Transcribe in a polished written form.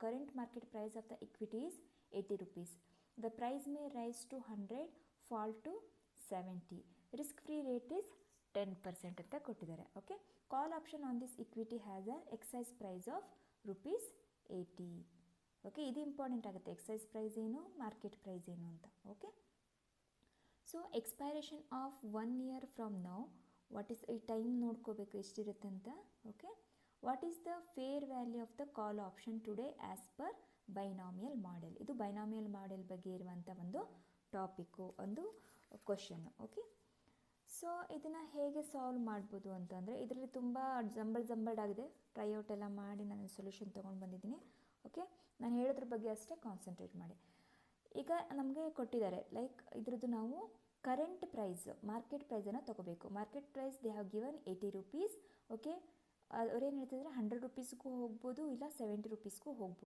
current market price of the equity is 80 rupees. The price may rise to 100, fall to 70. Risk free rate is 10% ಅಂತ ಕೊಟ್ಟಿದ್ದಾರೆ. Okay, call option on this equity has a exercise price of rupees 80. Okay, ಇದು important ಆಗುತ್ತೆ, exercise price ಏನು, market price ಏನು ಅಂತ. Okay, so expiration of 1 year from now, what is ಈ time ನೋಡ್ಕೋಬೇಕು ಎಷ್ಟಿರುತ್ತೆ ಅಂತ. Okay, what is the fair value of the call option today as per binomial model. ಇದು ಬೈನಾಮಿಯಲ್ ಮಾಡೆಲ್ ಬಗ್ಗೆ ಇರುವಂಥ ಒಂದು ಟಾಪಿಕ್ಕು, ಒಂದು ಕ್ವಶನ್ನು. ಓಕೆ, ಸೊ ಇದನ್ನು ಹೇಗೆ ಸಾಲ್ವ್ ಮಾಡ್ಬೋದು ಅಂತಂದರೆ, ಇದರಲ್ಲಿ ತುಂಬ ಜಂಬಲ್ಡ್ ಆಗಿದೆ, ಟ್ರೈಔಟ್ ಎಲ್ಲ ಮಾಡಿ ನಾನು ಸೊಲ್ಯೂಷನ್ ತೊಗೊಂಡು ಬಂದಿದ್ದೀನಿ. ಓಕೆ, ನಾನು ಹೇಳೋದ್ರ ಬಗ್ಗೆ ಅಷ್ಟೇ ಕಾನ್ಸಂಟ್ರೇಟ್ ಮಾಡಿ. ಈಗ ನಮಗೆ ಕೊಟ್ಟಿದ್ದಾರೆ, ಲೈಕ್ ಇದ್ರದ್ದು ನಾವು ಕರೆಂಟ್ ಪ್ರೈಸ್, ಮಾರ್ಕೆಟ್ ಪ್ರೈಸನ್ನು ತೊಗೋಬೇಕು. Market price they have given 80 rupees. Okay, ಅವ್ರೇನು ಹೇಳ್ತಿದ್ದಾರೆ, 100 rupeesಗೂ ಹೋಗ್ಬೋದು, ಇಲ್ಲ 70 rupeesಗೂ ಹೋಗ್ಬೋದು.